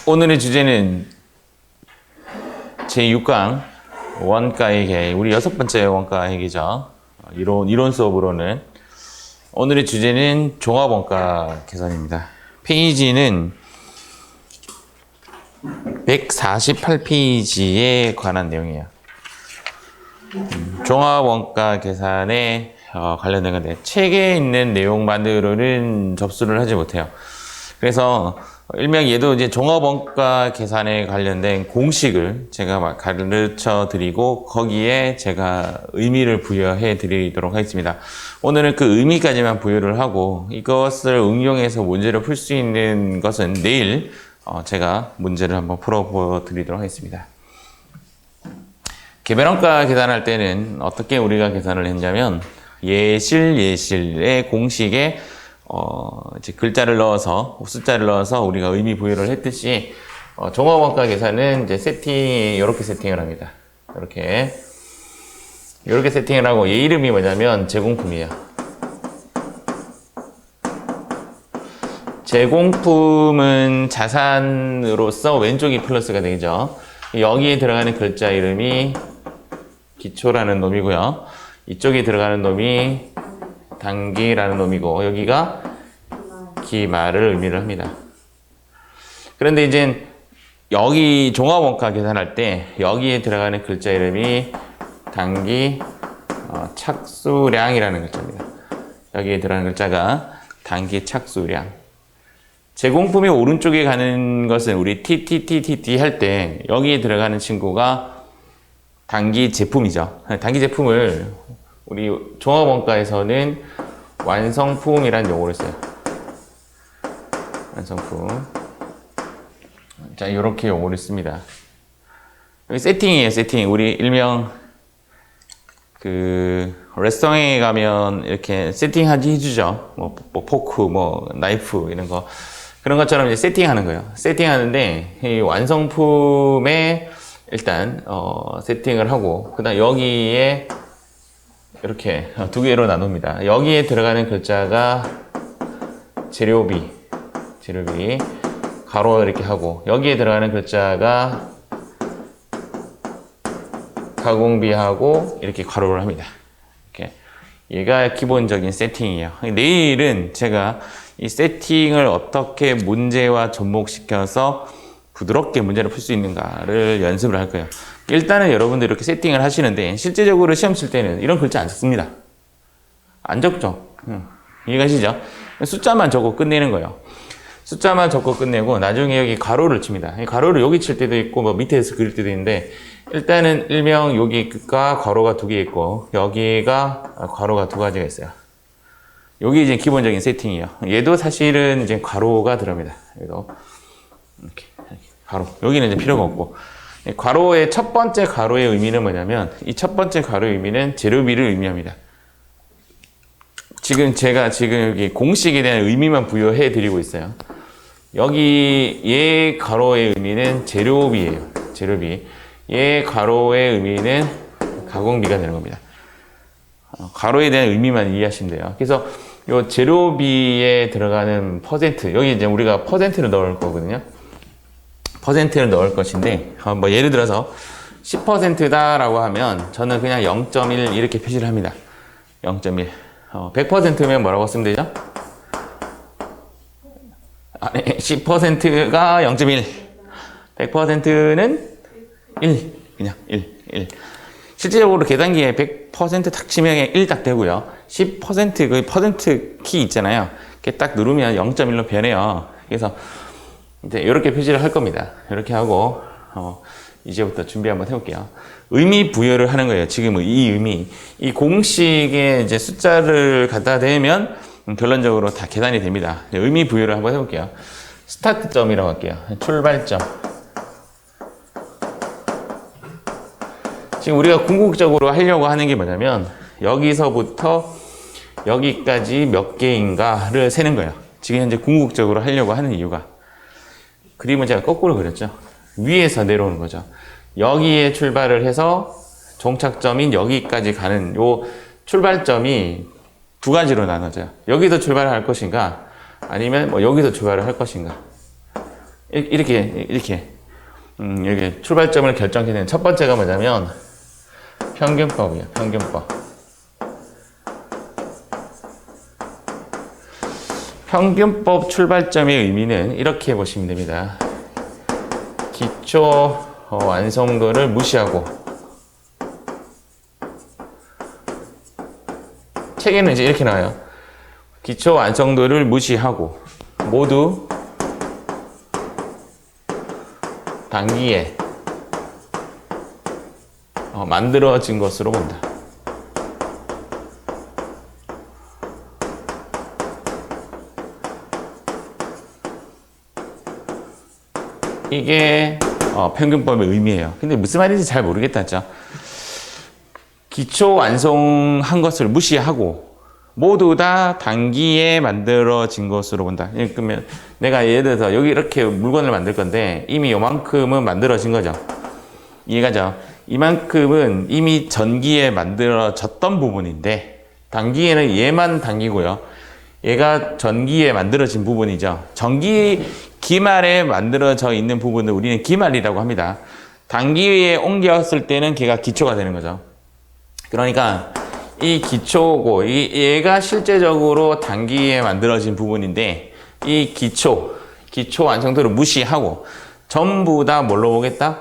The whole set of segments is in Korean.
오늘의 주제는 제6강 원가의 계, 우리 6번째 원가 회계죠. 이론 수업으로는 오늘의 주제는 종합원가 계산입니다. 페이지는 148페이지에 관한 내용이에요. 종합원가 계산에 관련된 건데 책에 있는 내용만으로는 접수를 하지 못해요. 그래서 일명 얘도 이제 종합원가 계산에 관련된 공식을 제가 가르쳐 드리고 거기에 제가 의미를 부여해 드리도록 하겠습니다. 오늘은 그 의미까지만 부여를 하고 이것을 응용해서 문제를 풀 수 있는 것은 내일 제가 문제를 한번 풀어 드리도록 하겠습니다. 개별원가 계산할 때는 어떻게 우리가 계산을 했냐면 예실의 공식에 이제 글자를 넣어서 숫자를 넣어서 우리가 의미 부여를 했듯이 종합원가 계산은 이제 이렇게 세팅을 합니다. 이렇게 세팅을 하고 얘 이름이 뭐냐면 제공품이에요. 제공품은 자산으로서 왼쪽이 플러스가 되죠. 여기에 들어가는 글자 이름이 기초라는 놈이고요. 이쪽에 들어가는 놈이 단기라는 놈이고 여기가 기말을 의미를 합니다. 그런데 이제 여기 종합원가 계산할 때 여기에 들어가는 글자 이름이 단기 착수량이라는 글자입니다. 여기에 들어가는 글자가 단기 착수량. 제공품이 오른쪽에 가는 것은 우리 TTTTT 할 때 여기에 들어가는 친구가 단기 제품이죠. 단기 제품을 우리 종합원가에서는 완성품이라는 용어를 써요. 완성품. 자, 이렇게 용어를 씁니다. 여기 세팅이에요, 세팅. 우리 일명 레스토랑에 가면 이렇게 세팅하지 해주죠. 뭐 포크, 나이프 이런 거. 그런 것처럼 이제 세팅하는 거예요. 세팅하는데 이 완성품에 일단 세팅을 하고 그다음 여기에 이렇게 두 개로 나눕니다. 여기에 들어가는 글자가 재료비 가로 이렇게 하고 여기에 들어가는 글자가 가공비하고 이렇게 가로를 합니다. 이렇게 얘가 기본적인 세팅이에요. 내일은 제가 이 세팅을 어떻게 문제와 접목시켜서 부드럽게 문제를 풀 수 있는가를 연습을 할 거예요. 일단은 여러분들 이렇게 세팅을 하시는데 실제적으로 시험 칠 때는 이런 글자 안 적습니다. 안 적죠. 이해가시죠? 숫자만 적고 끝내는 거예요. 숫자만 적고 끝내고 나중에 여기 가로를 칩니다. 가로를 여기 칠 때도 있고 밑에서 그릴 때도 있는데 일단은 일명 여기가 괄호가 두 개 있고 여기가 괄호가 두 가지가 있어요. 여기 이제 기본적인 세팅이에요. 얘도 사실은 이제 괄호가 들어갑니다. 얘도 이렇게 가로. 여기는 이제 필요가 없고. 괄호의 첫 번째 괄호의 의미는 뭐냐면 이 첫 번째 괄호의 의미는 재료비를 의미합니다. 제가 여기 공식에 대한 의미만 부여해 드리고 있어요. 여기 얘 괄호의 의미는 재료비예요. 재료비. 얘 괄호의 의미는 가공비가 되는 겁니다. 괄호에 대한 의미만 이해하시면 돼요. 그래서 요 재료비에 들어가는 퍼센트, 여기 이제 우리가 퍼센트를 넣을 거거든요. 퍼센트를 넣을 것인데, 예를 들어서 10%다라고 하면 저는 그냥 0.1 이렇게 표시를 합니다. 0.1. 100%면 뭐라고 쓰면 되죠? 10%가 0.1. 100%는 1. 그냥 1. 실질적으로 계산기에 100% 딱 치면 1 딱 되고요. 10% 그 퍼센트 키 있잖아요. 이렇게 딱 누르면 0.1로 변해요. 그래서 이제 이렇게 표시를 할 겁니다. 이렇게 하고 이제부터 준비 한번 해볼게요. 의미 부여를 하는 거예요. 지금 이 의미, 이 공식에 이제 숫자를 갖다 대면 결론적으로 다 계산이 됩니다. 의미 부여를 한번 해볼게요. 스타트점이라고 할게요. 출발점. 지금 우리가 궁극적으로 하려고 하는 게 뭐냐면 여기서부터 여기까지 몇 개인가를 세는 거예요. 지금 현재 궁극적으로 하려고 하는 이유가 그림은 제가 거꾸로 그렸죠. 위에서 내려오는 거죠. 여기에 출발을 해서 종착점인 여기까지 가는 요 출발점이 두 가지로 나눠져요. 여기서 출발을 할 것인가 아니면 여기서 출발을 할 것인가. 이렇게 출발점을 결정해 내는 첫 번째가 뭐냐면 평균법이에요. 평균법. 평균법 출발점의 의미는 이렇게 보시면 됩니다. 기초 완성도를 무시하고, 책에는 이제 이렇게 나와요. 기초 완성도를 무시하고 모두 단기에 만들어진 것으로 본다. 이게 평균법의 의미예요. 근데 무슨 말인지 잘 모르겠다 했죠. 기초 완성한 것을 무시하고 모두 다 단기에 만들어진 것으로 본다. 그러면 내가 예를 들어서 여기 이렇게 물건을 만들 건데 이미 요만큼은 만들어진 거죠. 이해가죠? 이만큼은 이미 전기에 만들어졌던 부분인데 단기에는 얘만 단기고요. 얘가 전기에 만들어진 부분이죠. 전기 기말에 만들어져 있는 부분을 우리는 기말이라고 합니다. 단기에 옮겼을 때는 걔가 기초가 되는 거죠. 그러니까 이 기초고 얘가 실제적으로 단기에 만들어진 부분인데 이 기초 완성도를 무시하고 전부 다 뭘로 보겠다?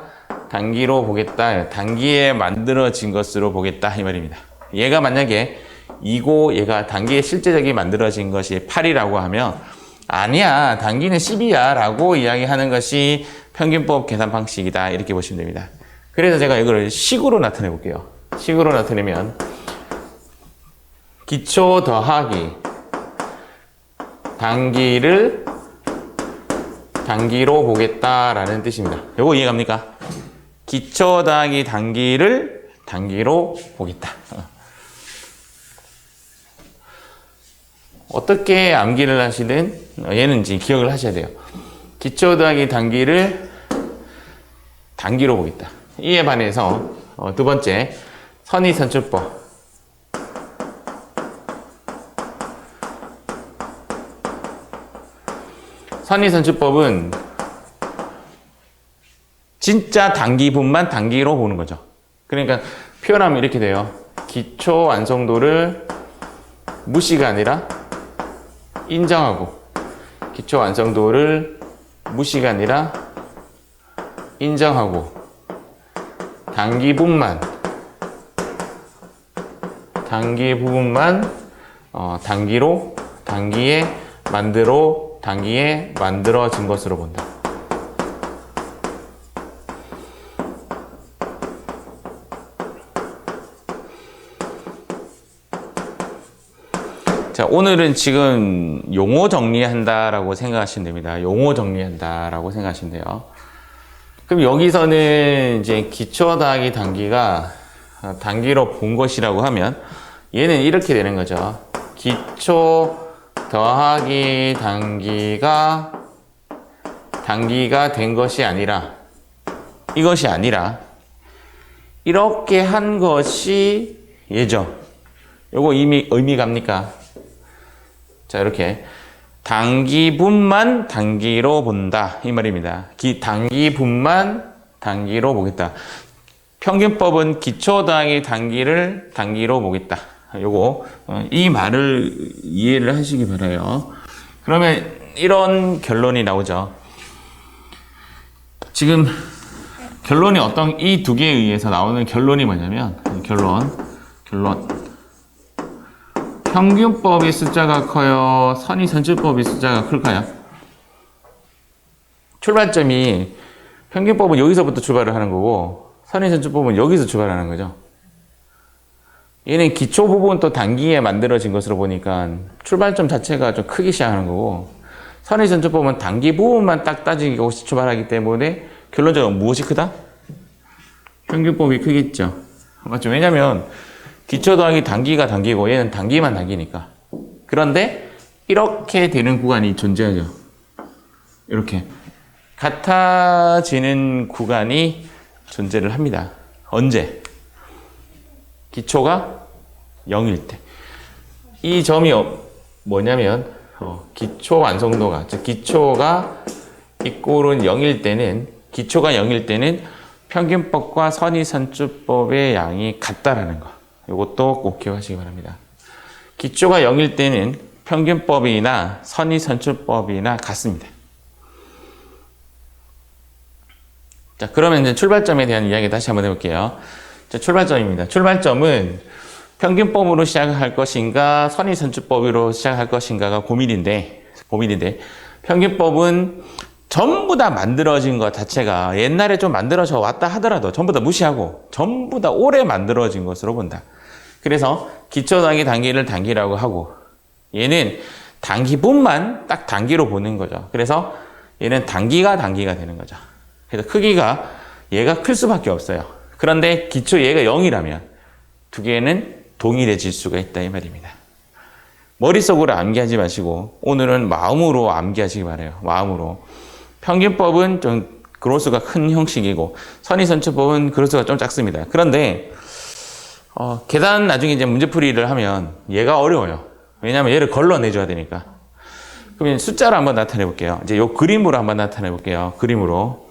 단기로 보겠다. 단기에 만들어진 것으로 보겠다 이 말입니다. 얘가 만약에 2고 얘가 단기에 실제적이 만들어진 것이 8이라고 하면 아니야 단기는 10이야 라고 이야기하는 것이 평균법 계산 방식이다 이렇게 보시면 됩니다. 그래서 제가 이걸 식으로 나타내 볼게요. 식으로 나타내면 기초 더하기 단기를 단기로 보겠다라는 뜻입니다. 요거 이해갑니까? 기초 더하기 단기를 단기로 보겠다. 어떻게 암기를 하시든 얘는 이제 기억을 하셔야 돼요. 기초 더하기 단기를 단기로 보겠다. 이에 반해서 두 번째 선의선출법. 선의선출법은 진짜 단기분만 단기로 보는 거죠. 그러니까 표현하면 이렇게 돼요. 기초 완성도를 무시가 아니라 인정하고 기초 완성도를 무시가 아니라 인정하고 단기 부분만 단기에 만들어진 것으로 본다. 자, 오늘은 지금 용어 정리한다라고 생각하시면 됩니다. 용어 정리한다라고 생각하시면 돼요. 그럼 여기서는 이제 기초 더하기 단기가 단기로 본 것이라고 하면 얘는 이렇게 되는 거죠. 기초 더하기 단기가 된 것이 아니라 이것이 아니라 이렇게 한 것이 얘죠. 요거 이미 의미 갑니까? 자, 이렇게 단기분만 단기로 본다 이 말입니다. 단기분만 단기로 보겠다. 평균법은 기초 더하기 단기를 단기로 보겠다. 요거 이 말을 이해를 하시기 바라요. 그러면 이런 결론이 나오죠. 지금 결론이 어떤 이 두 개에 의해서 나오는 결론이 뭐냐면 결론 평균법의 숫자가 커요? 선의선출법의 숫자가 클까요? 출발점이 평균법은 여기서부터 출발을 하는 거고 선의선출법은 여기서 출발하는 거죠. 얘는 기초 부분 또 단기에 만들어진 것으로 보니까 출발점 자체가 좀 크게 시작하는 거고 선의선출법은 단기 부분만 딱 따지고 출발하기 때문에 결론적으로 무엇이 크다? 평균법이 크겠죠. 맞죠? 왜냐면 기초 더하기 단기가 단기고 얘는 단기만 단기니까. 그런데 이렇게 되는 구간이 존재하죠. 이렇게 같아지는 구간이 존재를 합니다. 언제? 기초가 0일 때. 이 점이 뭐냐면 기초 완성도가 즉 기초가 이 꼴은 0일 때는, 기초가 0일 때는 평균법과 선의선출법의 양이 같다라는 거. 이것도 꼭 기억하시기 바랍니다. 기초가 0일 때는 평균법이나 선의선출법이나 같습니다. 자, 그러면 이제 출발점에 대한 이야기 다시 한번 해볼게요. 자, 출발점입니다. 출발점은 평균법으로 시작할 것인가, 선의선출법으로 시작할 것인가가 고민인데, 평균법은 전부 다 만들어진 것 자체가 옛날에 좀 만들어져 왔다 하더라도 전부 다 무시하고 전부 다 오래 만들어진 것으로 본다. 그래서 기초 단기, 단기를 단기라고 하고 얘는 단기분만 딱 단기로 보는 거죠. 그래서 얘는 단기가 되는 거죠. 그래서 크기가 얘가 클 수밖에 없어요. 그런데 기초 얘가 0이라면 두 개는 동일해질 수가 있다 이 말입니다. 머릿속으로 암기하지 마시고 오늘은 마음으로 암기하시기 바라요. 마음으로. 평균법은 좀 그로수가 큰 형식이고 선의선출법은 그로수가 좀 작습니다. 그런데 계산 나중에 이제 문제풀이를 하면 얘가 어려워요. 왜냐하면 얘를 걸러내줘야 되니까. 그러면 숫자로 한번 나타내 볼게요. 이제 요 그림으로 한번 나타내 볼게요. 그림으로.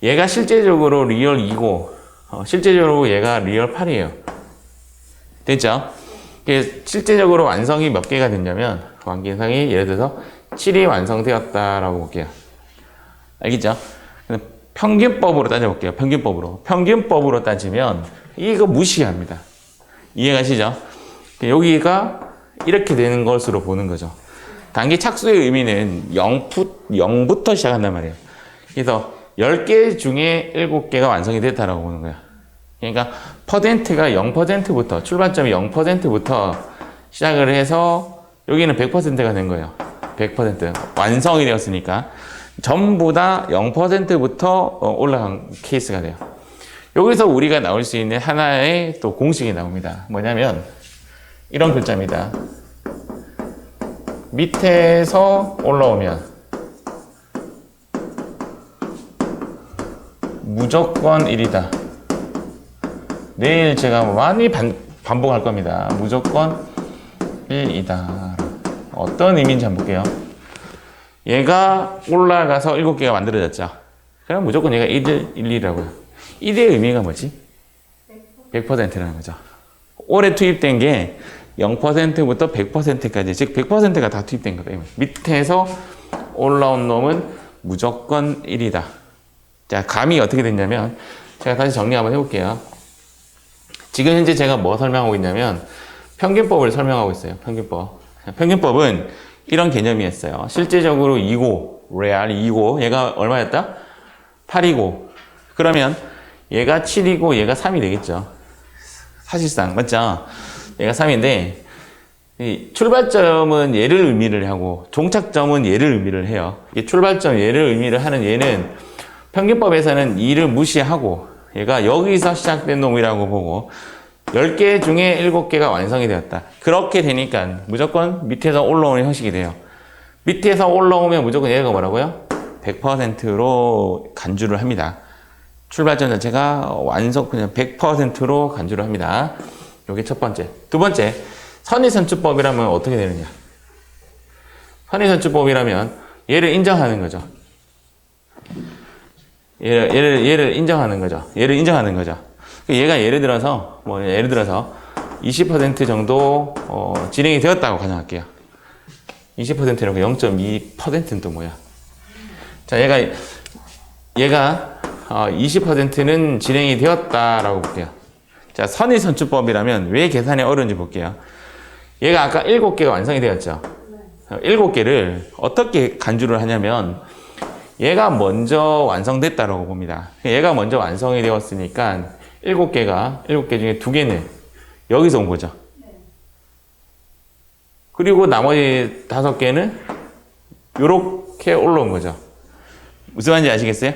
얘가 실제적으로 리얼 2고 실제적으로 얘가 리얼 8이에요. 됐죠? 실제적으로 완성이 몇 개가 됐냐면 완성이 예를 들어서 7이 완성되었다라고 볼게요. 알겠죠? 평균법으로 따져볼게요. 평균법으로 따지면 이거 무시합니다. 이해가시죠? 여기가 이렇게 되는 것으로 보는 거죠. 단기 착수의 의미는 0부터 시작한단 말이에요. 그래서 10개 중에 7개가 완성이 됐다라고 보는 거예요. 그러니까 퍼센트가 0%부터 출발점이 0%부터 시작을 해서 여기는 100%가 된 거예요. 100% 완성이 되었으니까 전부 다 0%부터 올라간 케이스가 돼요. 여기서 우리가 나올 수 있는 하나의 또 공식이 나옵니다. 뭐냐면 이런 글자입니다. 밑에서 올라오면 무조건 1이다. 내일 제가 많이 반복할 겁니다. 무조건 1이다. 어떤 의미인지 한번 볼게요. 얘가 올라가서 7개가 만들어졌죠. 그럼 무조건 얘가 1, 2라고요. 1의 의미가 뭐지? 100%라는 거죠. 올해 투입된 게 0%부터 100%까지, 즉 100%가 다 투입된 거다. 밑에서 올라온 놈은 무조건 1이다. 자, 감이 어떻게 됐냐면 제가 다시 정리 한번 해볼게요. 지금 현재 제가 뭐 설명하고 있냐면 평균법을 설명하고 있어요. 평균법은 이런 개념이었어요. 실제적으로 2고, 레알 2고, 얘가 얼마였다? 8이고, 그러면 얘가 7이고 얘가 3이 되겠죠. 사실상, 맞죠? 얘가 3인데, 이 출발점은 얘를 의미를 하고, 종착점은 얘를 의미를 해요. 이 출발점 얘를 의미를 하는 얘는 평균법에서는 2를 무시하고, 얘가 여기서 시작된 놈이라고 보고, 10개 중에 7개가 완성이 되었다. 그렇게 되니까 무조건 밑에서 올라오는 형식이 돼요. 밑에서 올라오면 무조건 얘가 뭐라고요? 100%로 간주를 합니다. 출발점 자체가 완성 그냥 100%로 간주를 합니다. 요게 첫 번째. 두 번째, 선의선출법이라면 어떻게 되느냐? 선의선출법이라면 얘를 인정하는 거죠. 얘를 인정하는 거죠. 얘가 예를 들어서 20% 정도 진행이 되었다고 가정할게요. 20%라고 0.2%는 또 뭐야? 자, 얘가 20%는 진행이 되었다라고 볼게요. 자, 선의선출법이라면 왜 계산이 어려운지 볼게요. 얘가 아까 7개가 완성이 되었죠. 7개를 어떻게 간주를 하냐면 얘가 먼저 완성됐다라고 봅니다. 얘가 먼저 완성이 되었으니까 7개 중에 2개는 여기서 온 거죠. 그리고 나머지 5개는 이렇게 올라온 거죠. 무슨 말인지 아시겠어요?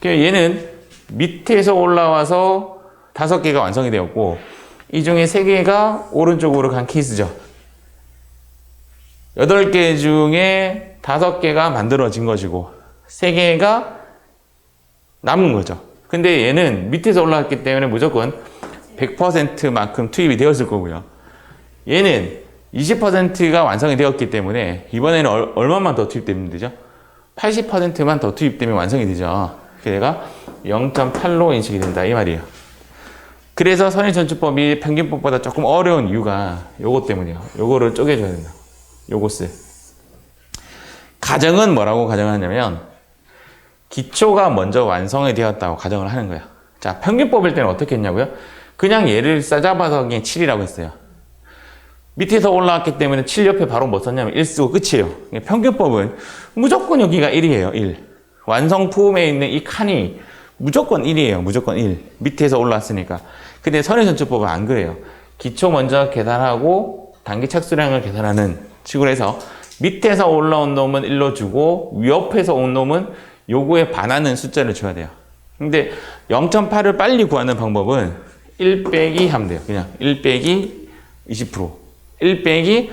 얘는 밑에서 올라와서 5개가 완성이 되었고 이 중에 3개가 오른쪽으로 간 케이스죠. 8개 중에 5개가 만들어진 것이고 3개가 남은 거죠. 근데 얘는 밑에서 올라왔기 때문에 무조건 100%만큼 투입이 되었을 거고요. 얘는 20%가 완성이 되었기 때문에 이번에는 얼마만 더 투입되면 되죠? 80%만 더 투입되면 완성이 되죠. 그래가 0.8로 인식이 된다 이 말이에요. 그래서 선의선출법이 평균법보다 조금 어려운 이유가 요것 때문이에요. 요거를 쪼개줘야 된다. 요것을. 가정은 뭐라고 가정을 하냐면 기초가 먼저 완성이 되었다고 가정을 하는 거예요. 자, 평균법일 때는 어떻게 했냐고요? 그냥 얘를 싸잡아서 그냥 7이라고 했어요. 밑에서 올라왔기 때문에 7 옆에 바로 뭐 썼냐면 1 쓰고 끝이에요. 평균법은 무조건 여기가 1이에요. 1. 완성품에 있는 이 칸이 무조건 1이에요. 무조건 1. 밑에서 올라왔으니까. 근데 선의선출법은 안 그래요. 기초 먼저 계산하고 단기 착수량을 계산하는 식으로 해서 밑에서 올라온 놈은 1로 주고 옆에서 온 놈은 요거에 반하는 숫자를 줘야 돼요. 근데 0.8을 빨리 구하는 방법은 1 빼기 하면 돼요. 그냥 1 빼기 20%. 1 빼기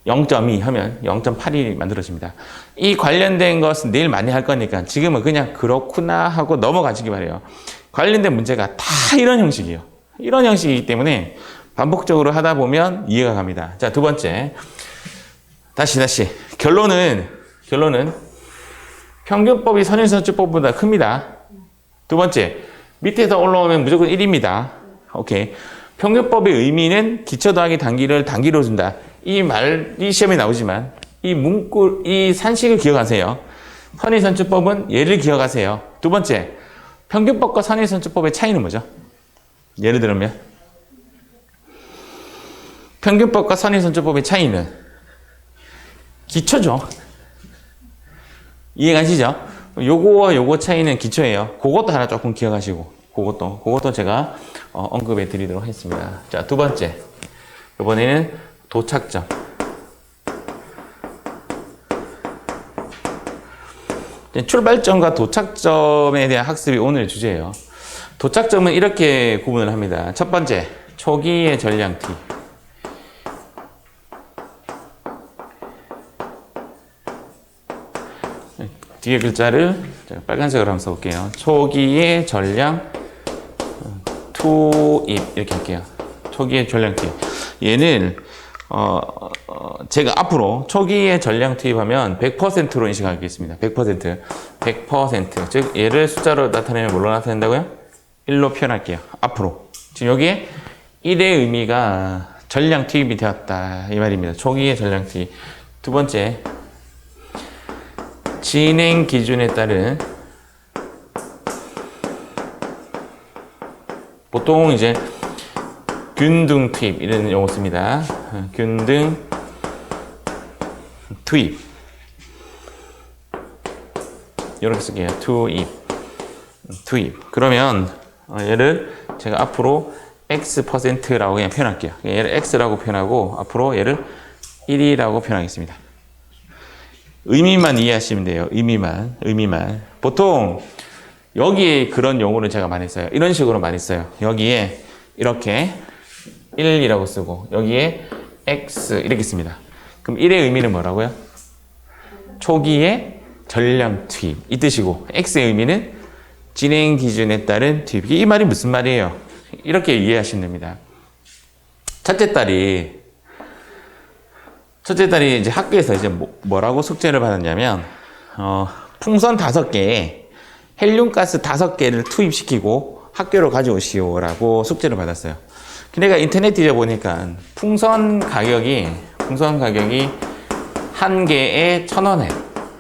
0.2 하면 0.8이 만들어집니다. 이 관련된 것은 내일 많이 할 거니까 지금은 그냥 그렇구나 하고 넘어가시기 바래요. 관련된 문제가 다 이런 형식이에요. 이런 형식이기 때문에 반복적으로 하다 보면 이해가 갑니다. 자, 두 번째. 다시. 결론은 평균법이 선의선출법보다 큽니다. 두 번째. 밑에서 올라오면 무조건 1입니다. 오케이. 평균법의 의미는 기초 더하기 단기를 단기로 준다. 이 말이 시험에 나오지만 이 산식을 기억하세요. 선의선출법은 얘를 기억하세요. 두 번째, 평균법과 선의선출법의 차이는 뭐죠? 예를 들면 평균법과 선의선출법의 차이는 기초죠. 이해가시죠? 요거와 요거 차이는 기초예요. 그것도 하나 조금 기억하시고 그것도 제가 언급해 드리도록 하겠습니다. 자, 두 번째. 이번에는 도착점. 출발점과 도착점에 대한 학습이 오늘 주제예요. 도착점은 이렇게 구분을 합니다. 첫 번째, 초기의 전량 T. 뒤에 글자를 제가 빨간색으로 한번 써볼게요. 초기의 전량 투입 이렇게 할게요. 초기의 전량 투입. 얘는 제가 앞으로 초기의 전량 투입하면 100%로 인식하겠습니다. 100%. 즉 얘를 숫자로 나타내면 뭘로 나타낸다고요? 1로 표현할게요. 앞으로. 지금 여기에 1의 의미가 전량 투입이 되었다 이 말입니다. 초기의 전량 투입. 두 번째, 진행 기준에 따른 보통 이제 균등 투입 이런 용어 씁니다. 균등 투입 이렇게 쓸게요. 투입. 그러면 얘를 제가 앞으로 X%라고 그냥 표현할게요. 얘를 X라고 표현하고 앞으로 얘를 1이라고 표현하겠습니다. 의미만 이해하시면 돼요. 의미만. 보통 여기에 그런 용어를 제가 많이 써요. 이런 식으로 많이 써요. 여기에 이렇게 1이라고 쓰고 여기에 X 이렇게 씁니다. 그럼 1의 의미는 뭐라고요? 초기의 전량 투입 이 뜻이고 X의 의미는 진행 기준에 따른 투입. 이 말이 무슨 말이에요? 이렇게 이해하시면 됩니다. 첫째 딸이 이제 학교에서 이제 뭐라고 숙제를 받았냐면 풍선 5개에 헬륨가스 5개를 투입시키고 학교로 가져오시오라고 숙제를 받았어요. 내가 인터넷 뒤져보니까 풍선 가격이 한 개에 1,000원에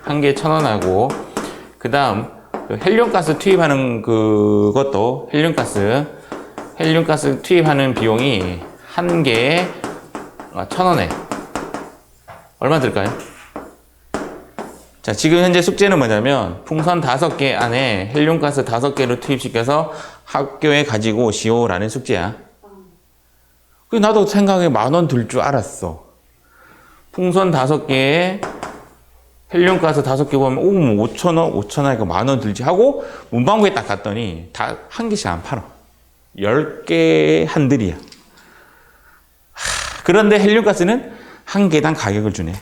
한 개에 1,000원하고 그 다음 헬륨가스 투입하는 그것도 헬륨가스 투입하는 비용이 한 개에 1,000원에 얼마 들까요? 자, 지금 현재 숙제는 뭐냐면 풍선 5개 안에 헬륨가스 5개를 투입시켜서 학교에 가지고 오시오라는 숙제야. 나도 생각에 10,000원 들 줄 알았어. 풍선 5개에 헬륨가스 5개 보면 5,000원, 10,000원 들지 하고 문방구에 딱 갔더니 다 한 개씩 안 팔아. 10개 한들이야. 그런데 헬륨가스는 한 개당 가격을 주네.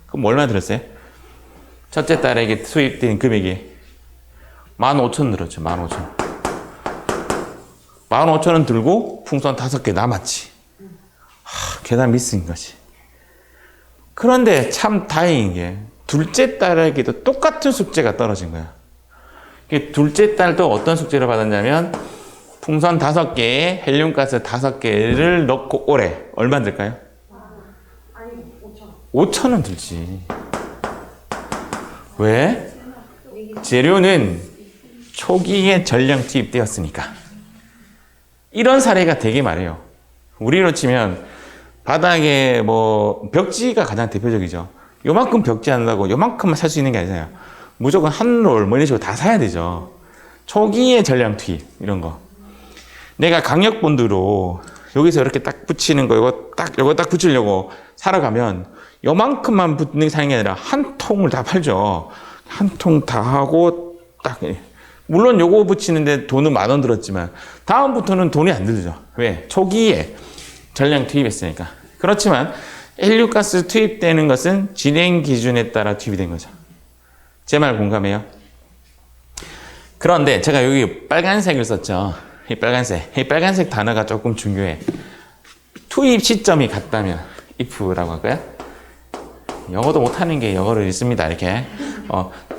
그럼 얼마 들었어요? 첫째 딸에게 투입된 금액이 15,000원 들었죠. 15,000원. 15,000원 들고 풍선 5개 남았지. 계산 미스인 거지. 그런데 참 다행인 게 둘째 딸에게도 똑같은 숙제가 떨어진 거야. 둘째 딸도 어떤 숙제를 받았냐면 풍선 5개에 헬륨가스 5개를 넣고 오래. 얼마 들까요? 5,000원 들지. 왜? 재료는 초기에 전량 투입되었으니까. 이런 사례가 되게 많아요. 우리로 치면 바닥에 뭐 벽지가 가장 대표적이죠. 요만큼 벽지 한다고 요만큼만 살 수 있는 게 아니잖아요. 무조건 한 롤 뭐 이런 식으로 다 사야 되죠. 초기에 전량 투입 이런 거. 내가 강력본드로 여기서 이렇게 딱 붙이는 거 요거 딱 붙이려고 사러 가면 요만큼만 붙는 게 사는 게 아니라 한 통을 다 팔죠. 한 통 다 하고 딱. 물론 요거 붙이는데 돈은 10,000원 들었지만 다음부터는 돈이 안 들죠. 왜? 초기에 전량 투입했으니까. 그렇지만 헬륨가스 투입되는 것은 진행 기준에 따라 투입이 된 거죠. 제 말 공감해요? 그런데 제가 여기 빨간색을 썼죠. 이 빨간색 단어가 조금 중요해. 투입 시점이 같다면 if라고 할까요? 영어도 못하는 게 영어를 읽습니다. 이렇게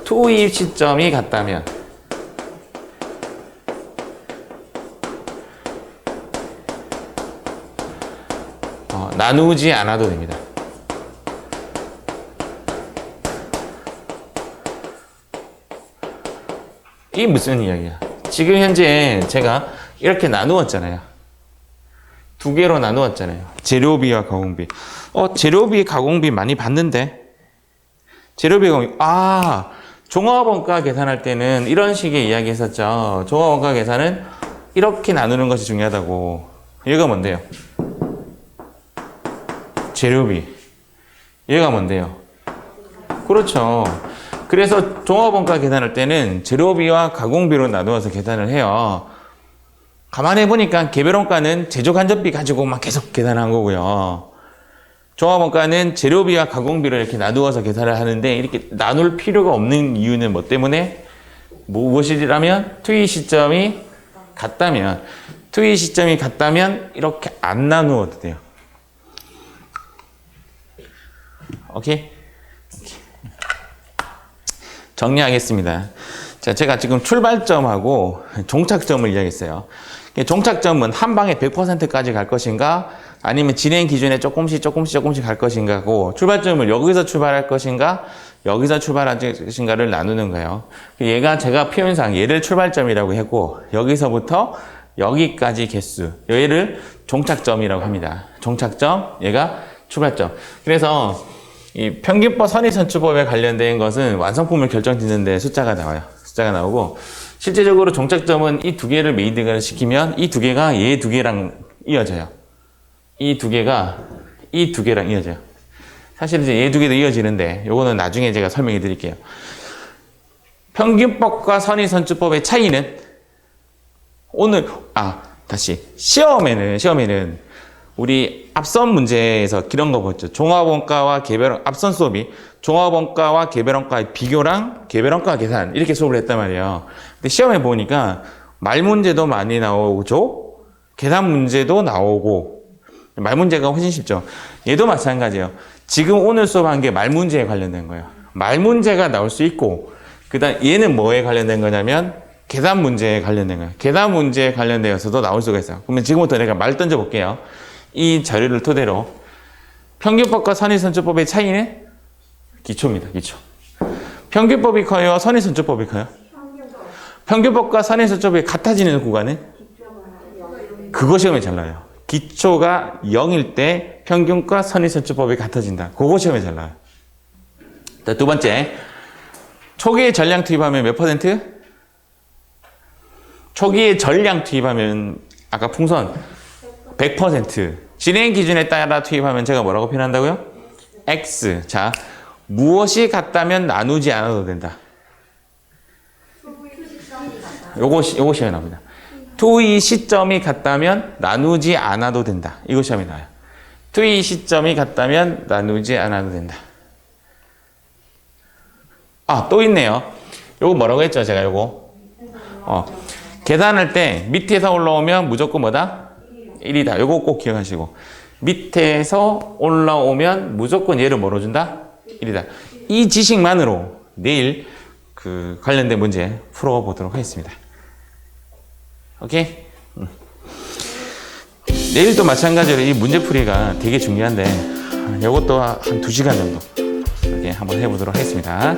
투입 시점이 같다면 나누지 않아도 됩니다. 이게 무슨 이야기야? 지금 현재 제가 이렇게 나누었잖아요. 2개로 나누었잖아요. 재료비와 가공비. 재료비, 가공비 많이 봤는데? 재료비, 가공비. 종합원가 계산할 때는 이런 식의 이야기 했었죠. 종합원가 계산은 이렇게 나누는 것이 중요하다고. 얘가 뭔데요? 재료비. 얘가 뭔데요? 그렇죠. 그래서 종합원가 계산할 때는 재료비와 가공비로 나누어서 계산을 해요. 가만히 해보니까 개별원가는 제조간접비 가지고만 계속 계산한 거고요. 종합원가는 재료비와 가공비를 이렇게 나누어서 계산을 하는데 이렇게 나눌 필요가 없는 이유는 뭐 때문에? 무엇이라면 투입 시점이 같다면 이렇게 안 나누어도 돼요. 오케이? 정리하겠습니다. 자, 제가 지금 출발점하고 종착점을 이야기했어요. 종착점은 한 방에 100%까지 갈 것인가, 아니면 진행 기준에 조금씩 갈 것인가고, 출발점을 여기서 출발할 것인가, 여기서 출발할 것인가를 나누는 거예요. 얘가 제가 표현상 얘를 출발점이라고 했고, 여기서부터 여기까지 개수, 얘를 종착점이라고 합니다. 종착점, 얘가 출발점. 그래서 이 평균법 선의선출법에 관련된 것은 완성품을 결정짓는데 숫자가 나와요. 숫자가 나오고, 실제적으로 종착점은 이 2개를 메인드를 시키면 이 2개가 얘 2개랑 이어져요. 이 2개랑 이어져요. 사실 이제 얘 2개도 이어지는데 요거는 나중에 제가 설명해 드릴게요. 평균법과 선의선출법의 차이는 시험에는 우리 앞선 문제에서 이런 거 봤죠. 종합원가와 앞선 수업이 종합원가와 개별원가의 비교랑 개별원가 계산 이렇게 수업을 했단 말이에요. 근데 시험에 보니까 말 문제도 많이 나오죠. 계산 문제도 나오고, 말 문제가 훨씬 쉽죠. 얘도 마찬가지예요. 지금 오늘 수업한 게 말 문제에 관련된 거예요. 말 문제가 나올 수 있고, 그다음 얘는 뭐에 관련된 거냐면 계산 문제에 관련된 거예요. 계산 문제에 관련되어서도 나올 수가 있어요. 그러면 지금부터 내가 말 던져 볼게요. 이 자료를 토대로 평균법과 선의선출법의 차이는 기초입니다. 기초. 평균법이 커요? 선의선출법이 커요? 평균법과 선의선출법이 같아지는 구간은? 그거 시험에 잘 나와요. 기초가 0일 때 평균과 선의선출법이 같아진다. 그거 시험에 잘 나와요. 자, 2번째. 초기에 전량 투입하면 몇 %? 초기에 전량 투입하면 아까 풍선 100%. 진행 기준에 따라 투입하면 제가 뭐라고 표현한다고요? X. 자, 무엇이 같다면 나누지 않아도 된다. 요거 시험에 나옵니다. 투입 시점이 같다면 나누지 않아도 된다. 이거 시험에 나와요. 투입 시점이 같다면 나누지 않아도 된다. 또 있네요. 요거 뭐라고 했죠? 제가 요거. 계산할 때 밑에서 올라오면 무조건 뭐다? 1이다. 요거 꼭 기억하시고. 밑에서 올라오면 무조건 얘를 뭐로 준다? 1이다. 이 지식만으로 내일 그 관련된 문제 풀어보도록 하겠습니다. 오케이? 내일도 마찬가지로 이 문제풀이가 되게 중요한데 이것도 한 2시간 정도 이렇게 한번 해보도록 하겠습니다.